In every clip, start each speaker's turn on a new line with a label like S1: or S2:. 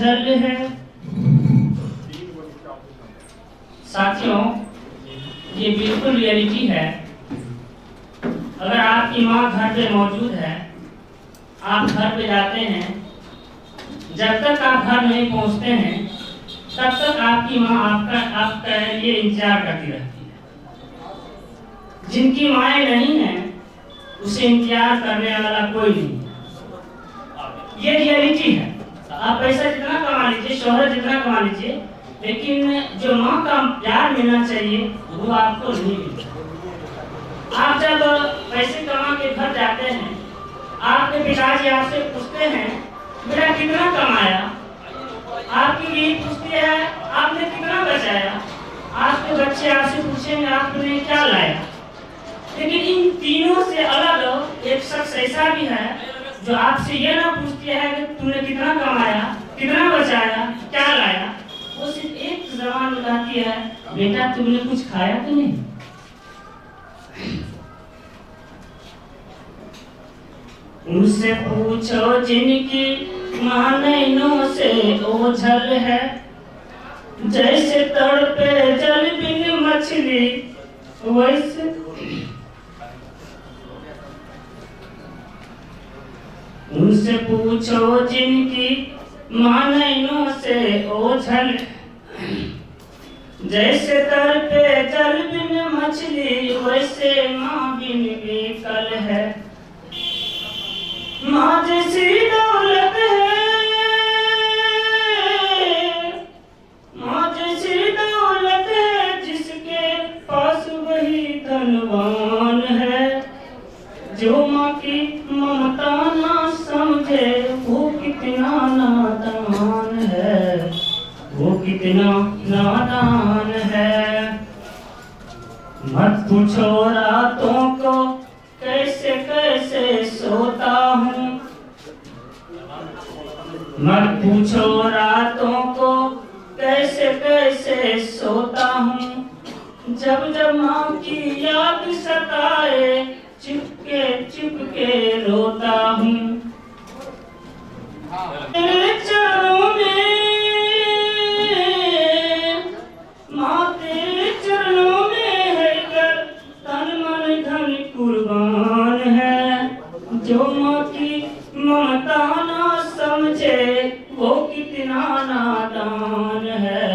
S1: ओझल है। साथियों, ये बिल्कुल रियलिटी है। अगर आपकी माँ घर पे मौजूद है, आप घर पे जाते हैं, जब तक आप घर नहीं पहुंचते हैं तब तक आपकी माँ आपका लिए इंतजार करती रहती है। जिनकी माएँ नहीं हैं, उसे इंतजार करने वाला कोई नहीं। ये रियलिटी है। आप पैसा जितना कमा लीजिए, शोहरत जितना कमा लीजिए, लेकिन जो माँ का प्यार मिलना चाहिए वो आपको नहीं मिलता। आप जब पैसे कमा के घर जाते हैं, आपके पिताजी आपसे पूछते हैं बेटा कितना कमाया, आपकी बीवी पूछती है आपने कितना बचाया, आपके बच्चे आपसे पूछेंगे आपने क्या लाया। लेकिन इन तीनों से अलग एक शख्स ऐसा भी है जो आपसे ये ना पूछती है कि तूने कितना कमाया, कितना बचाया, क्या लाया। वो सिर्फ एक जबान बताती है, बेटा तुमने कुछ खाया कि नहीं। उनसे पूछो जिनकी नैनों से ओझल है, जैसे तड़पे जल बिन मछली वैसे। उनसे पूछो जिनकी नैनों से ओझल, जैसे तड़पे जल बिन मछली वैसे माँ बिन बेकल है। माँ जैसी दौलत है, माँ जैसी दौलत है, जिसके पास वही धनवान है। जो माँ की ममता ना समझे वो कितना नादान है, वो कितना नादान है। मत पूछो रातों को कैसे कैसे सोता हूँ, मत पूछो रातों को कैसे कैसे सोता हूँ। जब जब माँ की याद सताए चुपके चुपके रोता हूँ। तेरे चरणों में माँ, तेरे चरणों में है कर तन मन धन कुर्बान है। जो माँ की ममता ना समझे वो कितना नादान है,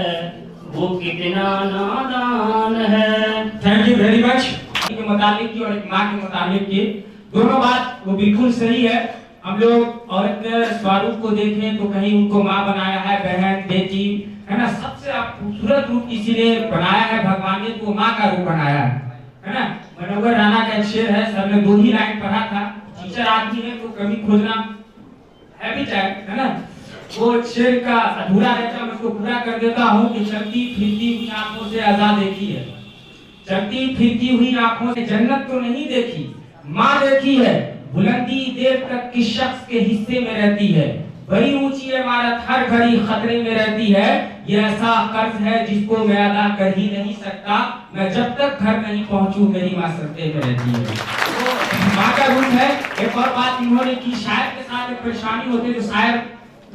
S1: वो कितना नादान है।
S2: Thank you very much. के मुताबिक की और एक माँ के मुताबिक की दोनों बात वो बिल्कुल सही है। हम लोग औरत के स्वरूप को देखें तो कहीं उनको माँ बनाया है, बहन, बेटी, है ना। सबसे खूबसूरत रूप किसी ने बनाया है भगवान ने, तो माँ का रूप बनाया है ना। मनोहर राणा का एक शेर है, सर ने 2 ही लाइन पढ़ा था। टीचर आदमी है तो कभी खोजना हैबिट है ना। वो शेर का अधूरा रहता मैं उसको पूरा कर देता हूँ कि चलती फिरती हुई आंखों से आजाद देखी है, चलती फिरती हुई आंखों से जन्नत तो नहीं देखी, माँ देखी है। बुलंदी देर तक किस शख्स के हिस्से में रहती है, बड़ी ऊंची इमारत हर घड़ी खतरे में रहती है। ये ऐसा कर्ज है जिसको मैं अदा कर ही नहीं सकता, मैं जब तक घर नहीं पहुंचूं मेरी माँ सत्ते में रहती है। तो माँ का रूप है। एक और बात इन्होंने की, शायर के साथ एक परेशानी होती है, जो शायर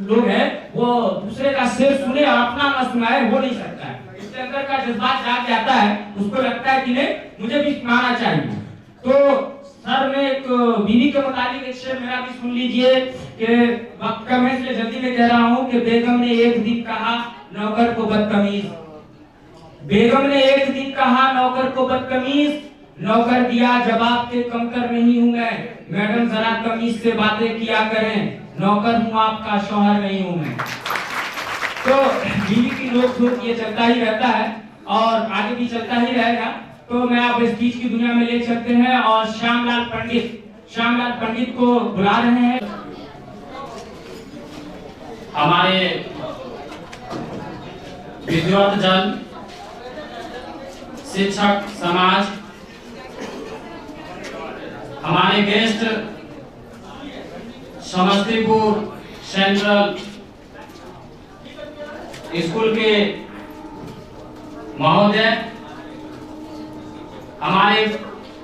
S2: लोग हैं वो दूसरे का शेर सुने और अपना ना सुनाए, हो नहीं सकता है। इसके अंदर का जज्बात जाग जाता है, उसको लगता है कि नहीं मुझे भी सुनाना चाहिए। तो सर ने एक बीवी के मुताबिक एक शेर मेरा भी सुन लीजिए कि वक्त कम है इसलिए जल्दी में कह रहा हूँ कि बेगम ने एक दिन कहा नौकर को बदतमीज, बेगम ने एक दिन कहा नौकर को बदतमीज, नौकर दिया जवाब के कमतर नहीं हूँ मैं, मैडम जरा तमीज से बातें किया करें, नौकर हूँ आपका शौहर नहीं हूँ मैं। तो बीवी की नोक-झोंक ये चलता ही रहता है और आगे भी चलता ही रहेगा। तो मैं आप स्पीच की दुनिया में ले चलते हैं और श्यामलाल पंडित को बुला रहे हैं।
S3: हमारे विद्वत्तजन, शिक्षक समाज, हमारे गेस्ट समस्तीपुर सेंट्रल स्कूल के महोदय, हमारे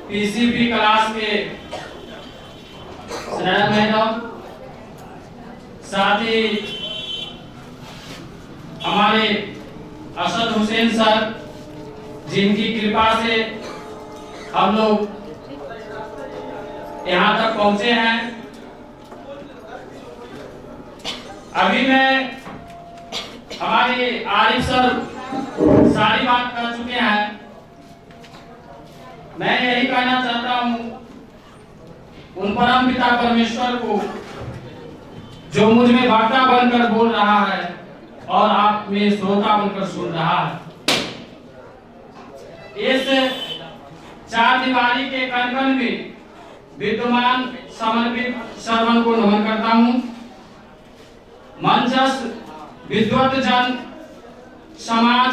S3: पीसीपी क्लास के मैडम, साथ ही हमारे असद हुसैन सर, जिनकी कृपा से हम लोग यहाँ तक पहुंचे हैं। अभी मैं हमारे आरिफ सर सारी बात कर चुके हैं। मैं यही कहना चाहता हूँ उन परम पिता परमेश्वर को जो मुझ में वक्ता बनकर बोल रहा है और आप में श्रोता बनकर सुन रहा है। इस चार दीवारी के कण-कण में विद्यमान समर्पित श्रवण को नमन करता हूँ। मंचस्थ विद्वत जन समाज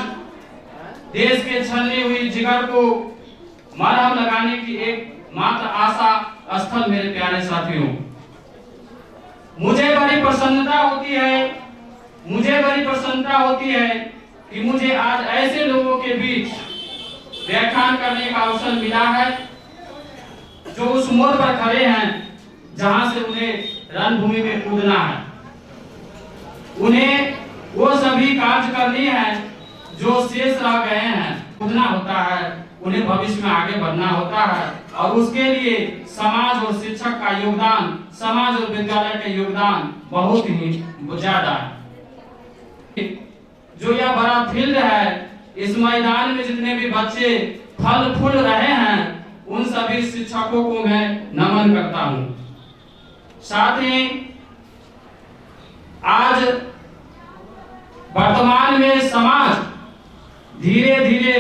S3: देश के छलनी हुई जिगर को मरहम लगाने की एक मात्र आशा स्थल मेरे प्यारे साथियों, मुझे बड़ी प्रसन्नता होती है कि मुझे आज ऐसे लोगों के बीच व्याख्यान करने का अवसर मिला है जो उस मोड़ पर खड़े हैं जहां से उन्हें रणभूमि में कूदना है। उन्हें वो सभी कार्य करनी है जो शेष रह गए हैं। कूदना होता है, उन्हें भविष्य में आगे बढ़ना होता है और उसके लिए समाज और शिक्षक का योगदान, समाज और विद्यालय का योगदान बहुत ही ज्यादा है। जो यह बड़ा फील्ड है, इस मैदान में जितने भी बच्चे फल फूल रहे हैं उन सभी शिक्षकों को मैं नमन करता हूं। साथ ही आज वर्तमान में समाज धीरे धीरे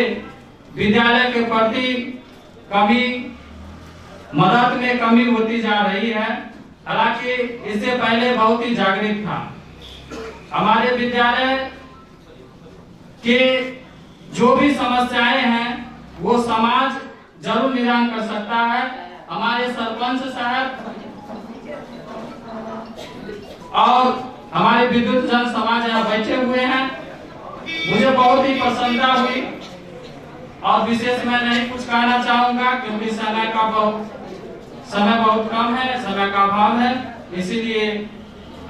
S3: विद्यालय के प्रति कमी, मदद में कमी होती जा रही है। हालांकि इससे पहले बहुत ही जागृत था। हमारे विद्यालय के जो भी समस्याएं हैं वो समाज जरूर निदान कर सकता है। हमारे सरपंच साहब और हमारे विद्युत जन समाज यहाँ बैठे हुए हैं। मुझे बहुत ही प्रसन्नता हुई और विशेष मैं नहीं कुछ कहना चाहूंगा क्योंकि समय बहुत कम है, समय का अभाव है। इसीलिए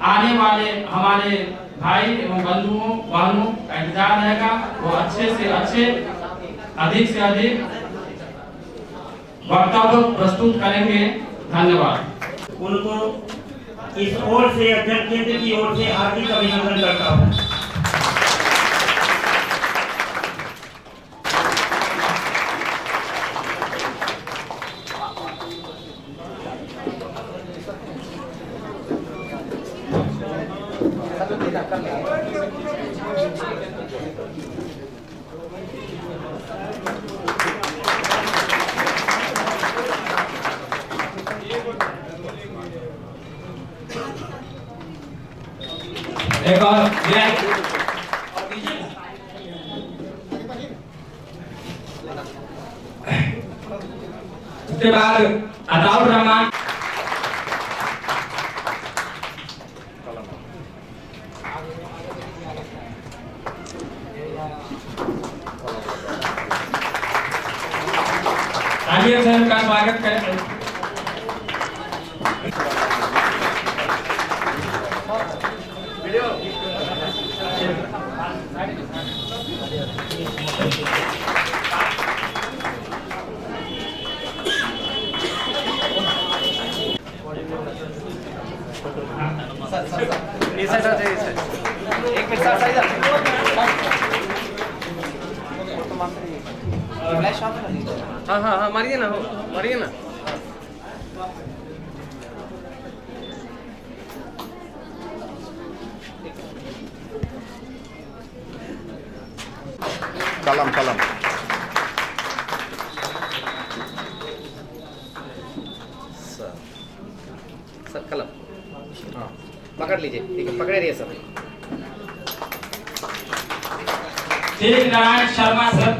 S3: आने वाले हमारे भाई एवं बंधुओं बहनों का इंतजार रहेगा। वो अच्छे से अच्छे, अधिक से अधिक वक्तव्य प्रस्तुत करेंगे। धन्यवाद।
S4: उनको इस ओर से अध्ययन केंद्र की ओर से हार्दिक अभिनंदन करता हूँ।
S2: एक और उसके बाद अताउर रहमान, तालियों से उनका स्वागत करें।
S5: एक minute sir side flash of कर दीजिए। हाँ मारिए ना, मारिए ना।
S6: कलम कलम
S5: सर कलम, हाँ पकड़ लीजिए। ठीक है, पकड़े रहिए सर।
S2: श्री नारायण शर्मा सर।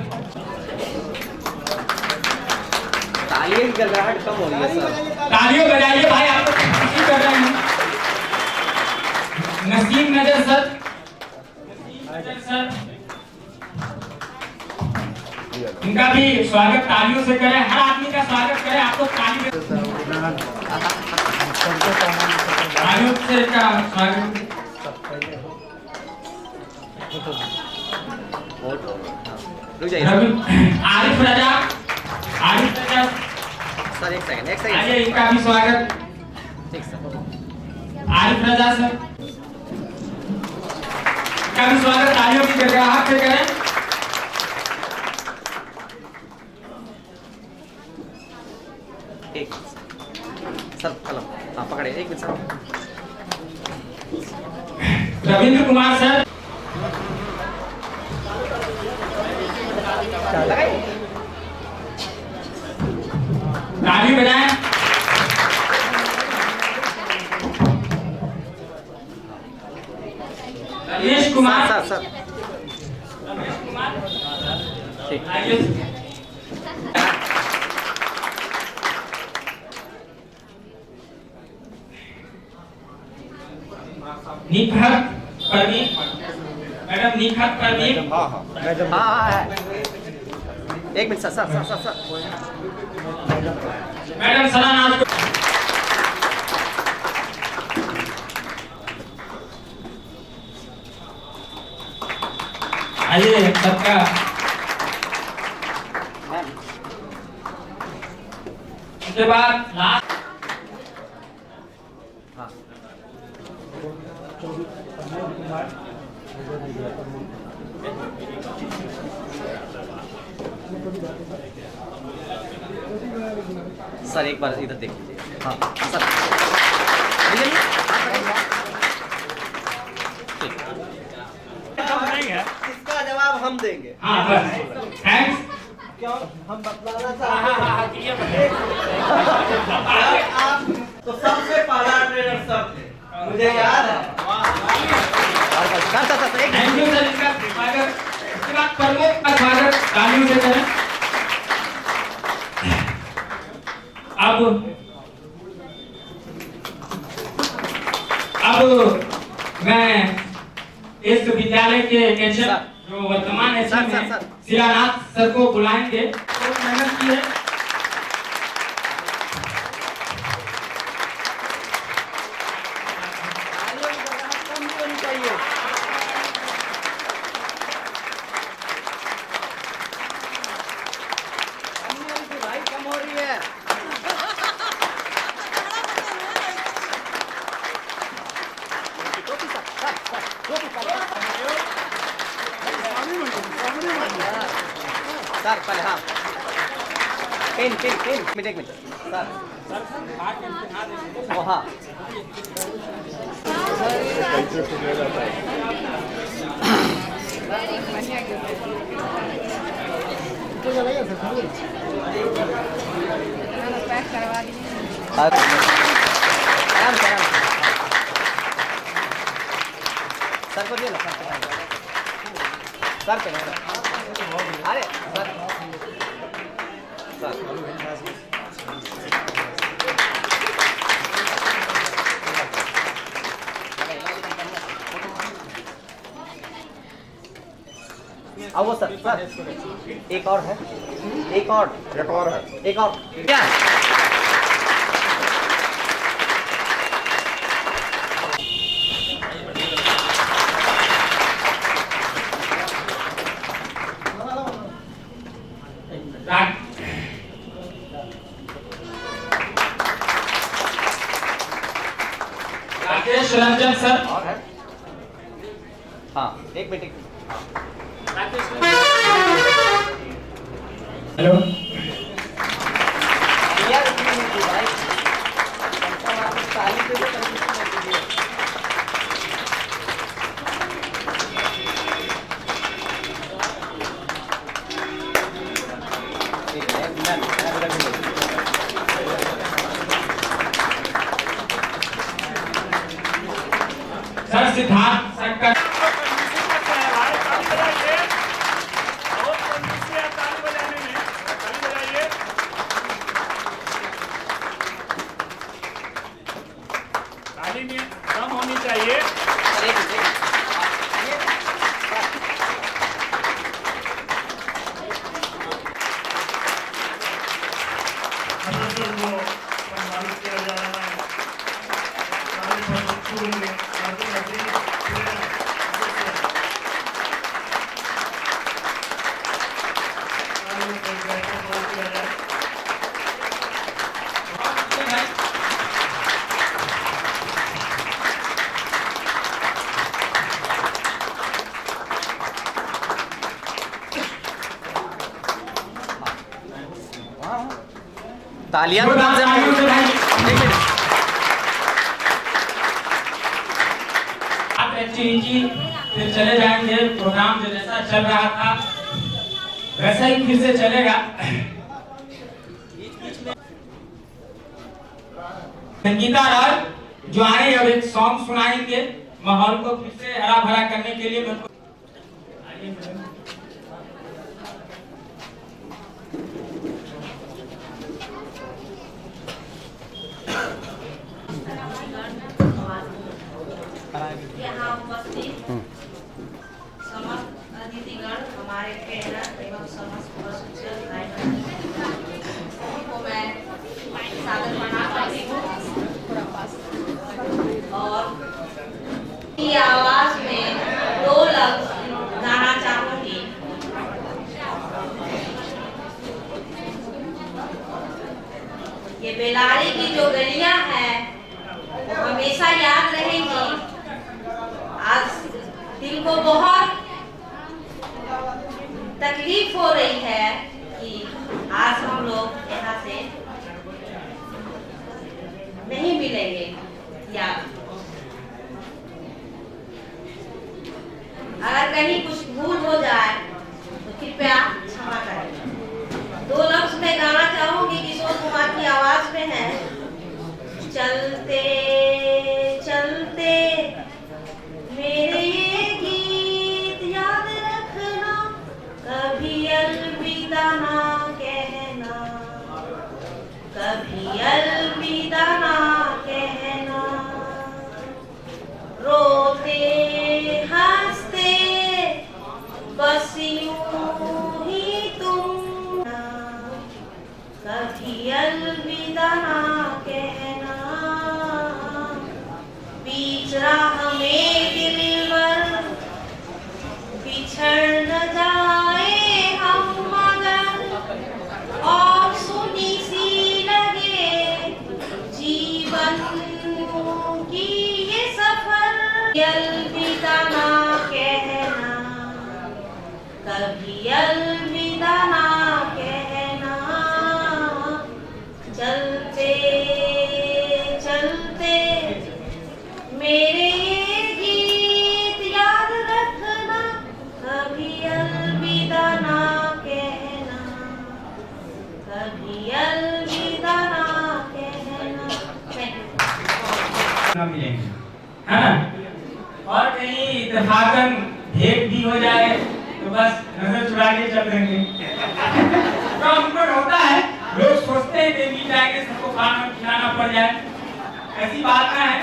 S5: तालियों की गड़गड़ाहट कम हो रही है सर।
S2: तालियों बजाइए भाई, आप लोग खुशी कर रहे हैं। नसीम नजर सर, इनका भी स्वागत तालियों से करें। हर आदमी का स्वागत करें। आप लोग तालियों से का स्वागत।
S5: रुक जाइए
S2: आरिफ रजा
S5: सर, एक सेकंड
S2: आइए, इनका भी स्वागत।
S5: ठीक सर।
S2: आरिफ रजा सर का भी स्वागत। तालियों की गड़गड़ाहट से करें।
S5: एक सर कलम, हाँ पकड़े, एक minute sir.
S2: Ravindra Kumar sir,
S5: लगाइए,
S2: ताली बजाएं। रमेश कुमार
S5: सर ठीक।
S2: आइए। निखत परवीन, मैडम निखत परवीन।
S5: हाँ है। एक मिनट सर।
S2: मैडम सलानाज को आइए सबका। उसके बाद लास्ट
S5: हाँ सर, एक बार इधर देख लीजिए। हाँ सर, इसका जवाब हम देंगे।
S2: हाँ बस थैंक्स।
S5: हम बतलाना चाहते हैं आप तो सबसे पहला ट्रेनर सर थे, मुझे याद है। सर
S2: थैंक यू सर, इसका स्वागत। उसके बाद प्रमुख का स्वागत तालियों से करें। अब मैं इस विद्यालय के एचएम जो वर्तमान एचएम हैं शिलानाथ सर को बुलाएंगे। बहुत मेहनत की है।
S5: भाई कम हो रही है। सर पहले हाँ पेन एक मिनट सर ओ हाँ
S6: पैक करवा दीजिए।
S5: आराम से सर को दिए ना सर पे अरे आओ सर एक और है क्या
S2: राकेश रंजन सर।
S5: और है हाँ एक मिनट
S2: हेलो
S5: यार भाई ताली पे
S2: सर सिद्धार्थ शंकर
S5: तालियां तो कम से कम भाई। एक मिनट।
S2: आप जी फिर चले जाएंगे। प्रोग्राम जो जैसा चल रहा था वैसा ही फिर से चलेगा। संगीता राज जो आए और एक सॉन्ग सुनाएंगे माहौल को फिर से हरा भरा करने के लिए।
S6: यहाँ उपस्थित समस्त अतिथिगण, हमारे ट्रेनर एवं समस्त प्रशिक्षक भाई को मैं सादर प्रणाम करती हूँ और की आवाज में 2 लफ्ज गाना चाहूंगी। ये बेलारी की जो गलियां हैं वो हमेशा याद रहेंगी। आज दिल को बहुत तकलीफ हो रही है कि आज हम लोग यहाँ से नहीं मिलेंगे, या अगर कहीं कुछ भूल हो जाए तो कृपया क्षमा करें। 2 लफ्ज में गाना चाहूंगी, किशोर कुमार की आवाज में है। चलते चलते मेरे ये गीत याद रखना, कभी अलविदा ना कहना, कभी अलविदा ना कहना। रोते हंसते बस यूं ही तुम, कभी अलविदा ना कहना। बीच राह में दिलबर बिछड़ न जाए हम मगर, और सुनी सी लगे जीवन की ये सफर। अलविदा ना कहना, कभी अलविदा ना कहना। चलते चलते मेरे ये गीत याद रखना, कभी अलविदा ना कहना, कभी अलविदा ना कहना।
S2: ना मिलेंगे, है ना? और कहीं इत्तेफाकन भेंट भी हो जाए तो बस नजर चुरा के चल देंगे। तो हमको होता है, लोग सोचते हैं कि मिल जाएंगे, सबको खाना खिलाना पड़ जाए। ऐसी बात ना है,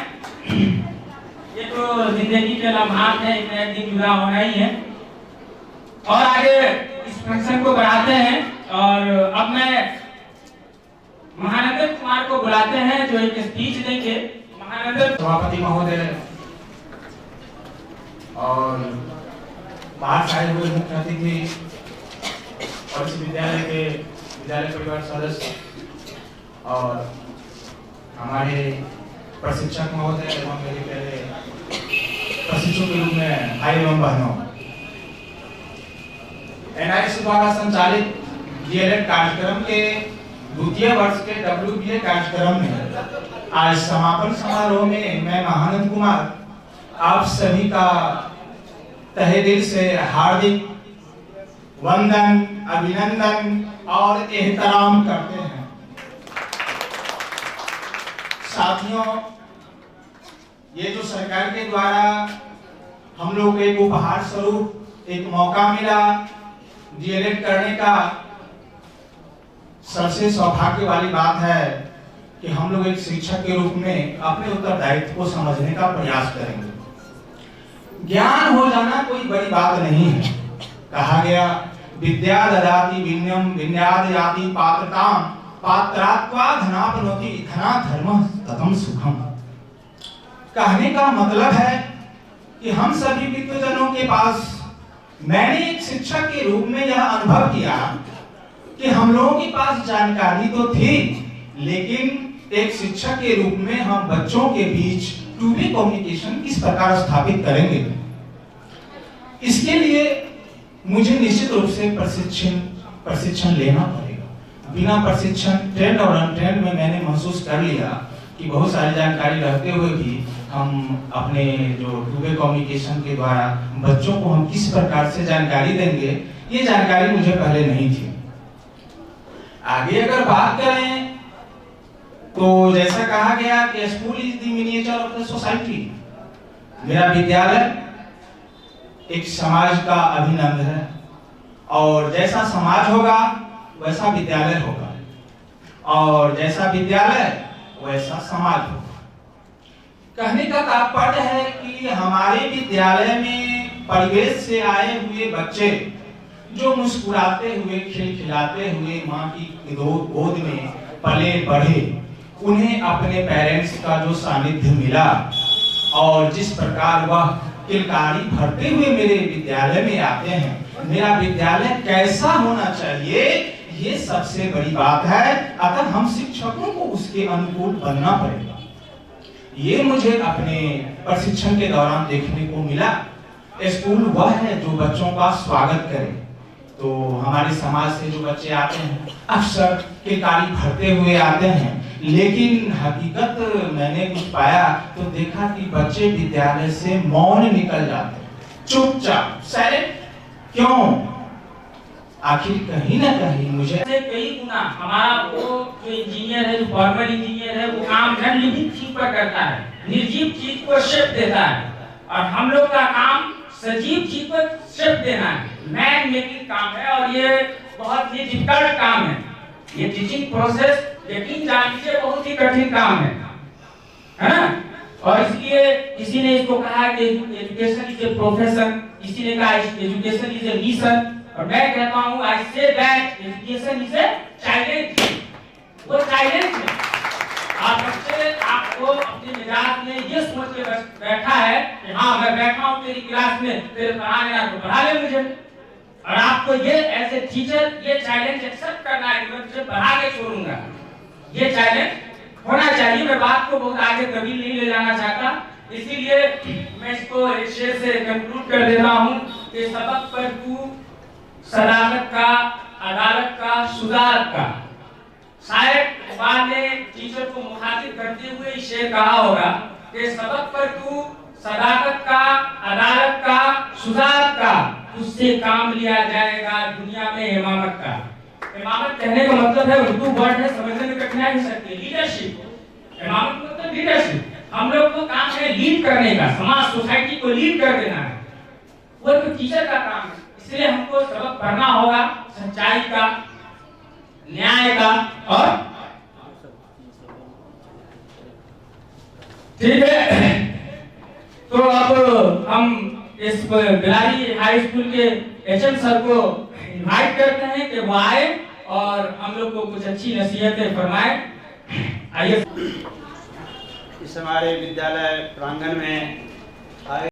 S2: ये तो जिंदगी के लम्हात है, एक दिन जुदा होना ही है। और आगे इस फंक्शन को बढ़ाते हैं और अब मैं महानंदन कुमार को बुलाते हैं जो एक स्पीच देंगे। महानंदन
S7: सभापति महोदय और बाहर से आए हुए मुख्य अतिथि और इस विद्यालय परिवार सदस्य और हमारे प्रशिक्षक महोदय एवं मेरे पहले प्रशिक्षकों के रूप में भाई एवं बहनों, NIC द्वारा संचालित DLED कार्यक्रम के 2य वर्ष के WBA कार्यक्रम में आज समापन समारोह में मैं महानंद कुमार आप सभी का तहे दिल से हार्दिक वंदन, अभिनंदन और एहतराम करते हैं। साथियों, ये जो सरकार के द्वारा हम लोग एक उपहार स्वरूप एक मौका मिला DLED करने का, सबसे सौभाग्य वाली बात है कि हम लोग एक शिक्षक के रूप में अपने उत्तरदायित्व को समझने का प्रयास करेंगे। ज्ञान हो जाना कोई बड़ी बात नहीं है। कहा गया विद्या ददाति विनयम विनयाद याति पात्रताम पात्रात्वा धनापनोति धना धर्म ततम सुखम। कहने का मतलब है कि हम सभी विद्वजनों के पास, मैंने एक शिक्षक के रूप में यह अनुभव किया कि हम लोगों के पास जानकारी तो थी, लेकिन एक शिक्षक के रूप में हम बच्चों के बीच टू वे कम्युनिकेशन किस प्रकार स्थापित करेंगे। इसके लिए मुझे निश्चित रूप से प्रशिक्षण लेना पड़ेगा। बिना प्रशिक्षण ट्रेंड और अनट्रेंड में मैंने महसूस कर लिया कि बहुत सारी जानकारी रहते हुए भी हम अपने जो टू-वे कम्युनिकेशन के द्वारा बच्चों को हम किस प्रकार से जानकारी देंगे, ये जानकारी मुझे पहले नहीं थी। आगे अगर बात करें तो जैसा कहा गया कि school is the miniature of the society. मेरा विद्यालय एक समाज का अभिन्न अंग है और जैसा समाज होगा वैसा विद्यालय होगा और जैसा विद्यालय वैसा समाज होगा। कहने का तात्पर्य है कि हमारे विद्यालय में परिवेश से आए हुए बच्चे जो मुस्कुराते हुए खिलखिलाते हुए माँ की गोद में पले बढ़े, उन्हें अपने पेरेंट्स का जो सानिध्य मिला और जिस प्रकार वह किलकारी भरते हुए मेरे विद्यालय में आते हैं, मेरा विद्यालय कैसा होना चाहिए, ये सबसे बड़ी बात है। अतः हम शिक्षकों को उसके अनुकूल बनना पड़ेगा। ये मुझे अपने प्रशिक्षण के दौरान देखने को मिला। स्कूल वह है जो बच्चों का स्वागत करे। तो हमारे समाज से जो बच्चे आते हैं अक्सर किलकारी भरते हुए आते हैं, लेकिन हकीकत मैंने कुछ पाया तो देखा कि बच्चे विद्यालय से मौन निकल जाते हैं, चुपचाप साइलेंट। क्यों? आखिर कहीं ना कहीं मुझे
S2: कई गुना हमारा वो जो इंजीनियर है, जो फॉर्मल इंजीनियर है, वो काम निर्लिप्त चीज पर करता है, निर्जीव चीज को शेप देता है, और हम लोग का काम सजीव चीज पर शेप देना है, मैन मेकिंग काम है। और ये बहुत ही डिफिकल्ट काम है। ये टीचिंग प्रोसेस यकीन जान लीजिए बहुत ही कठिन काम है ना। और इसलिए किसी ने इसको कहा कि एजुकेशन इज ए प्रोफेशन, किसी ने कहा एजुकेशन इज ए मिशन, और मैं कहता हूँ I say that education is a challenge. वो चैलेंज है। आप बच्चे आपको अपने मिजाज में ये सोच के बैठा है कि हाँ मैं बैठा हूँ तेरी क्लास में, तेरे पढ़ाने ना तो पढ़ा ले मुझे, और आपको ये एज ए टीचर ये चैलेंज एक्सेप्ट करना है कि मैं तुझे पढ़ा के छोड़ूंगा। ये चैलेंज होना चाहिए। मैं बात को बहुत आगे कभी नहीं ले जाना चाहता, इसीलिए मैं इसको एक शेर से कंक्लूड कर देता हूँ कि सबक पर तू सदाकत का, अदालत का, सुधार का। शायद इकबाल ने टीचर को मुखातिब करते हुए इस शेर कहा होगा कि सबक पर तू सदाकत का, अदालत का, सुधार का, उससे काम लिया जाएगा दुनिया में इमामत का। इमामत कहने का मतलब है, उर्दू वर्ड है, समझने में कठिनाई हो सकती है, लीडरशिप। इमामत मतलब लीडरशिप। हम लोग को काम है लीड करने का, समाज सोसाइटी को लीड कर देना है, वो तो टीचर का काम है। इसलिए हमको सबक पढ़ना होगा सच्चाई का, न्याय का, और ठीक है। तो अब हम इस बिलारी हाई स्कूल के एचएम सर को इनवाइट करते हैं कि वो आए और हम लोग को कुछ अच्छी नसीहतें फरमाएं। आइए।
S8: इस हमारे विद्यालय प्रांगण में